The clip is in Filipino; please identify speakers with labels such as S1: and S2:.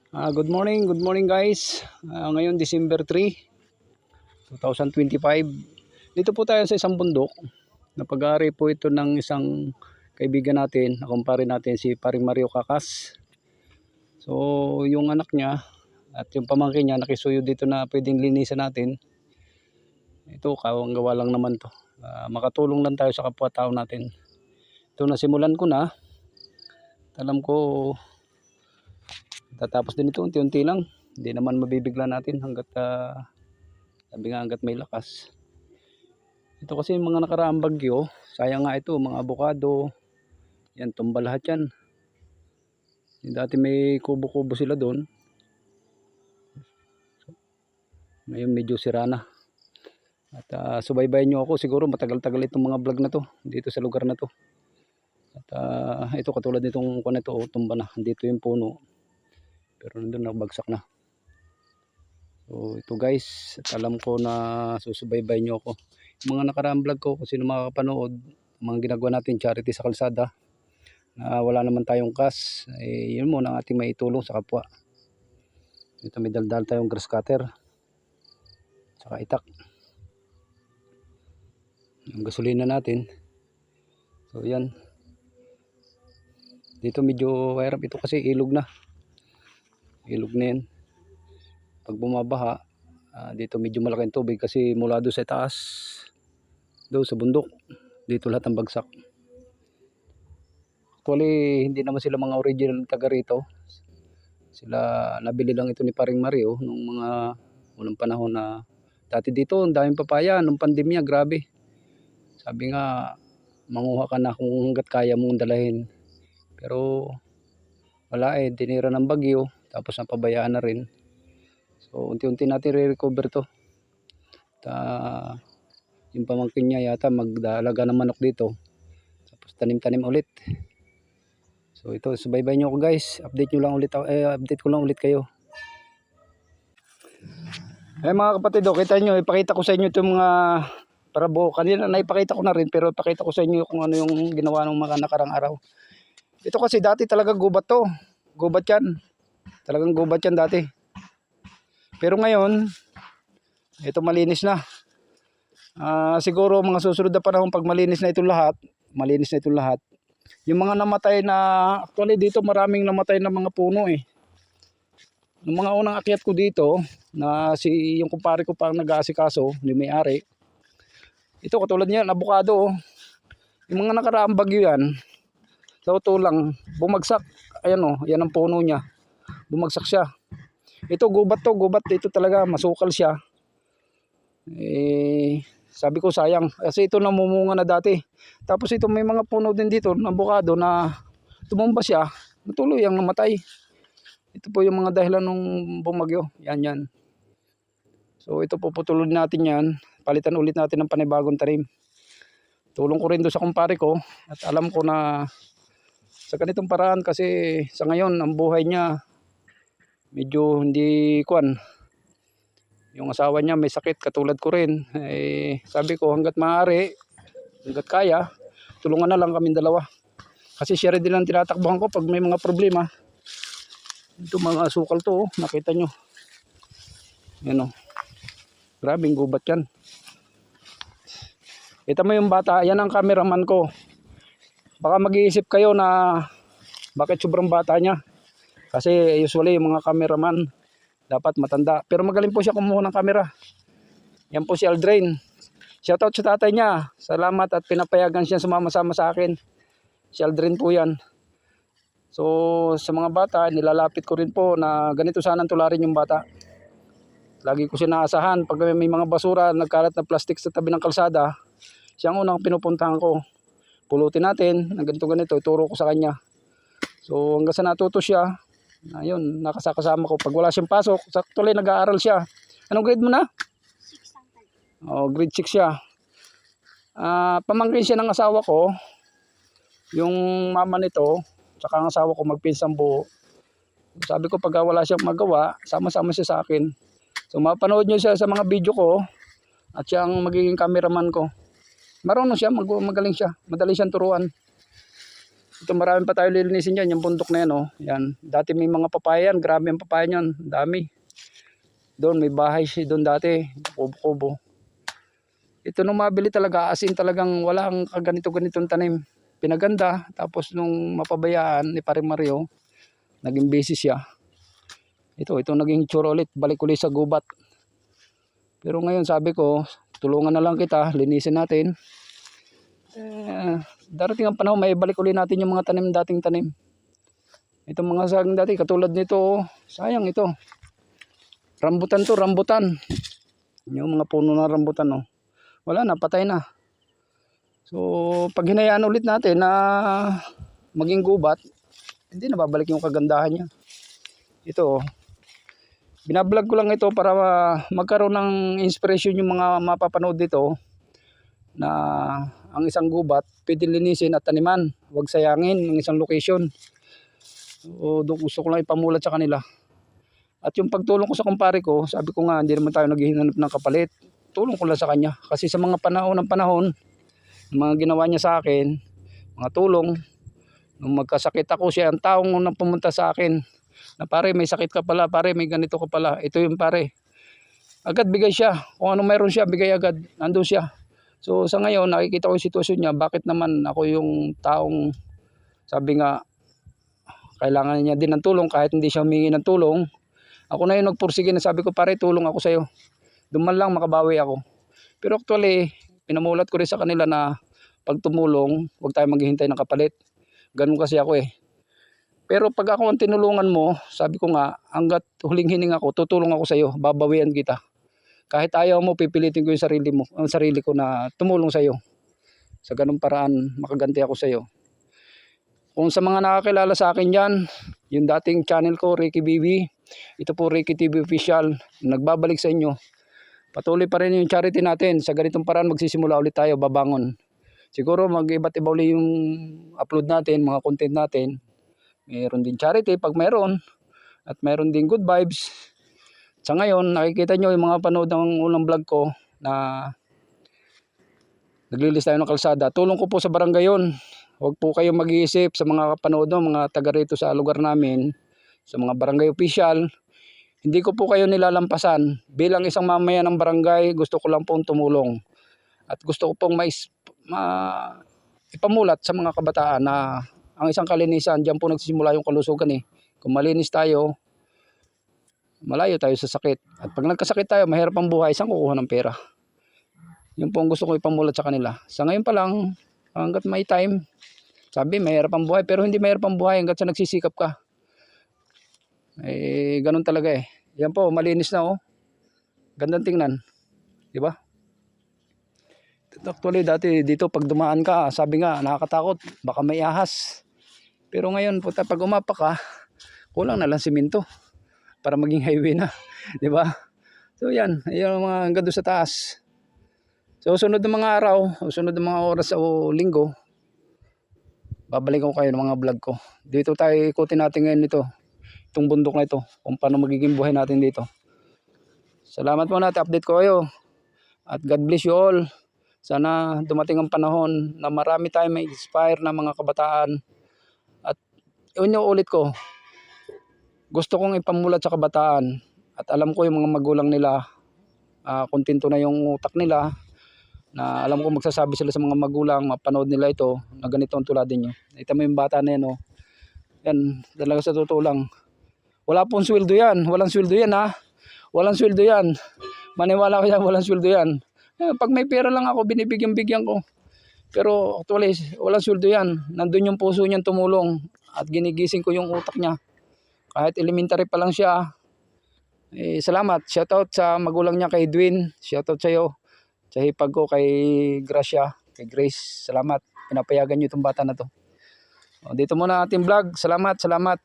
S1: Good morning guys. Ngayon December 3, 2025. Dito po tayo sa isang bundok. Napag-aari po ito ng isang kaibigan natin. Nakumpare natin si Paring Mario Kakas. So yung anak niya at yung pamangkin niya nakisuyo dito na pwedeng linisan natin. Ito kawang gawa lang naman to. Makatulong lang tayo sa kapwa-tao natin. Ito nasimulan ko na. Alam ko tatapos din ito unti-unti lang. Hindi naman mabibigla natin hanggat sabi nga hanggat may lakas. Ito kasi yung mga nakaraang bagyo, sayang nga ito, mga abukado. Yan, tumba lahat yan. Dati may kubo-kubo sila doon. Ngayon medyo sira na. At subaybayan nyo ako, siguro matagal-tagal itong mga vlog na to dito sa lugar na to. At ito katulad nitong kuwan ito, tumba na. Dito yung puno. Pero nandun nagbagsak na. So ito guys, at alam ko na susubaybay nyo ako. Yung mga nakaraang vlog ko, kung sino makakapanood, mga ginagawa natin charity sa kalsada, na wala naman tayong cash, yun muna ang ating maitulong sa kapwa. Ito may daldal tayong grass cutter, saka itak. Yung gasolina natin. So yan. Dito medyo hirap ito kasi ilog na. Ilog na yan. Pag bumabaha, dito medyo malaking tubig kasi mula doon sa taas, doon sa bundok, dito lahat ang bagsak. Actually hindi naman sila mga original taga rito. Sila nabili lang ito ni Paring Mario nung mga unang panahon na dati dito ang daming papaya nung pandemya, grabe. Sabi nga manguha ka na kung hanggat kaya mong dalahin. Pero wala tinira ng bagyo tapos napabayaan na rin. So unti-unti natin re-recover to. Yung pamangkin niya yata magdalaga ng manok dito. Tapos tanim-tanim ulit. So ito, subaybay nyo ako guys. Update nyo lang ulit update ko lang ulit kayo. Mga kapatid, kita nyo, ipakita ko sa inyo itong mga parabo. Kanina naipakita ko na rin, pero ipakita ko sa inyo kung ano yung ginawa ng mga nakarang araw. Ito kasi dati talaga gubat to. Gubat yan. Talagang gubat yan dati. Pero ngayon, ito malinis na. Siguro mga susunod na panahon pag malinis na itong lahat, yung mga namatay na, actually dito maraming namatay na mga puno Nung mga unang akyat ko dito, na yung kumpare ko pang nag-aasikaso, ni may-ari. Ito katulad niyan, abukado. Yung mga nakaraang bagyo yan, sa totoo lang, bumagsak. Ayan yan ang puno niya. Bumagsak siya. Ito gubat to, gubat. Ito talaga, masukal siya. Sabi ko sayang, kasi ito namumunga na dati. Tapos ito may mga puno din dito, ng abukado na tumumba siya, natuloy ang namatay. Ito po yung mga dahilan nung bumagyo. Yan. So ito po putulin natin yan. Palitan ulit natin ng panibagong tanim. Tulong ko rin doon sa kumpare ko. At alam ko na sa ganitong paraan kasi sa ngayon ang buhay niya medyo hindi kuwan. Yung asawa niya may sakit katulad ko rin. Sabi ko hanggat maaari, hanggat kaya, tulungan na lang kaming dalawa. Kasi siya rin din ang tinatakbuhan ko pag may mga problema. Ito mga asukal to, nakita nyo. Yan grabing gubat yan. Kita mo yung bata, yan ang cameraman ko. Baka mag-iisip kayo na bakit sobrang bata niya. Kasi usually yung mga cameraman dapat matanda. Pero magaling po siya kumuha ng camera. Yan po si Aldrain. Shoutout sa tatay niya. Salamat at pinapayagan siya sumama-sama sa akin. Si Aldrain po yan. So sa mga bata, nilalapit ko rin po na ganito sana tularin yung bata. Lagi ko siya naasahan. Pag may mga basura, nagkalat na plastic sa tabi ng kalsada, siya ang unang pinupuntahan ko. Pulutin natin, ng ganito, ituro ko sa kanya. So hanggang sa natuto siya, ayun, nakasakasama ko. Pag wala siyang pasok, tuloy nag-aaral siya. Anong grade mo na? 6. Grade 6 siya. Pamangkin siya ng asawa ko. Yung mama nito, saka ang asawa ko magpinsang buo. Sabi ko pag wala siyang magawa, sama-sama siya sa akin. So mapanood niyo siya sa mga video ko at siya ang magiging cameraman ko. Marunong siya, magaling siya, madali siyang turuan. Ito marami pa tayo lilinisin dyan. Yung bundok na yan, oh. Yan. Dati may mga papaya yan. Grabe ang papaya yan. Dami. Doon may bahay siya doon dati. Kubo-kubo. Ito nung mabili talaga, as in talagang walang kaganito-ganitong tanim. Pinaganda. Tapos nung mapabayaan ni Pare Mario, naging busy siya. Ito naging tsura ulit. Balik ulit sa gubat. Pero ngayon sabi ko, tulungan na lang kita. Linisin natin. Darating ang panahon, may balik ulit natin yung mga tanim, dating tanim. Itong mga saging dati, katulad nito, sayang ito. Rambutan to, rambutan. Yung mga puno na rambutan, oh. Wala na, patay na. So, pag hinayaan ulit natin na maging gubat, hindi na babalik yung kagandahan niya. Ito, oh. Binablog ko lang ito para magkaroon ng inspiration yung mga mapapanood dito na ang isang gubat pwede linisin at taniman. Huwag sayangin ang isang location. So, gusto ko lang ipamulat sa kanila. At yung pagtulong ko sa kumpare ko, sabi ko nga, hindi naman tayo naghihinanap ng kapalit. Tulong ko lang sa kanya. Kasi sa mga panahon, mga ginawa niya sa akin, mga tulong, nung magkasakit ako, siya ang taong unang pumunta sa akin. Na pare, may sakit ka pala, pare, may ganito ka pala. Ito yung pare. Agad bigay siya. Kung ano mayroon siya, bigay agad. Nandun siya. So sa ngayon, nakikita ko yung sitwasyon niya. Bakit naman ako yung taong, sabi nga, kailangan niya din ng tulong kahit hindi siya humingi ng tulong. Ako na yung nagpursige na sabi ko, pare, tulong ako sa'yo. Duman lang makabawi ako. Pero actually, pinamulat ko rin sa kanila na pag tumulong, huwag tayo maghihintay ng kapalit. Ganun kasi ako eh. Pero pag ako ang tinulungan mo, sabi ko nga, hanggat huling hininga ko, tutulong ako sa iyo, babawian kita. Kahit ayaw mo, pipilitin ko yung sarili ko na tumulong sa iyo. Sa ganung paraan, makaganti ako sa iyo. Kung sa mga nakakilala sa akin diyan, yung dating channel ko, Ricky BB, ito po Ricky TV Official, nagbabalik sa inyo. Patuloy pa rin yung charity natin. Sa ganitong paraan magsisimula ulit tayo, babangon. Siguro mag-iba't iba ulit yung upload natin, mga content natin. Mayroon din charity pag mayroon. At mayroon din good vibes. Sa ngayon, nakikita nyo yung mga panood ng unang vlog ko na naglilis tayo ng kalsada. Tulong ko po sa barangay yun. Huwag po kayong mag-iisip sa mga panood, mga taga rito sa lugar namin, sa mga barangay official. Hindi ko po kayo nilalampasan. Bilang isang mamayan ng barangay, gusto ko lang pong tumulong. At gusto ko pong ipamulat sa mga kabataan na ang isang kalinisan, diyan po nagsisimula yung kalusugan eh. Kung malinis tayo, malayo tayo sa sakit. At pag nagkasakit tayo, mahirap ang buhay, saan kukuha ng pera? Yun po ang gusto ko ipamulat sa kanila. Sa ngayon pa lang, hanggat may time, sabi mahirap ang buhay, pero hindi mahirap ang buhay hanggat sa nagsisikap ka. Eh, ganun talaga eh. Yan po, malinis na oh. Gandang tingnan. Diba? Actually, dati dito pag dumaan ka, sabi nga, nakakatakot, baka may ahas. Pero ngayon, puta, pag umapa ka, kulang na lang simento para maging highway na. Diba? So yan, yung mga hanggang doon sa taas. So sunod ng mga araw, sunod ng mga oras o linggo, babalik ko kayo ng mga vlog ko. Dito tayo ikutin natin ngayon ito. Itong bundok na ito, kung paano magiging buhay natin dito. Salamat muna at update ko kayo. At God bless you all. Sana dumating ang panahon na marami tayong may inspire na mga kabataan. At yun yung ulit ko. Gusto kong ipamulat sa kabataan. At alam ko yung mga magulang nila, kontento na yung utak nila. Na alam ko magsasabi sila sa mga magulang, mapanood nila ito, na ganito ang tuladin nyo. Ito mo yung bata na yan, oh. Yan, talaga sa totoo lang. Wala pong sweldo yan. Walang sweldo yan ha. Walang sweldo yan. Maniwala ko yan, walang sweldo yan. Pag may pera lang ako, binibigyan-bigyan ko. Pero actually, walang sweldo yan. Nandun yung puso niyan tumulong. At ginigising ko yung utak niya. Kahit elementary pa lang siya. Eh, salamat. Shoutout sa magulang niya kay Edwin. Shoutout sa iyo. Sa hipag ko kay Gracia, kay Grace. Salamat. Pinapayagan niyo itong bata na to. O, dito muna ating vlog. Salamat, salamat.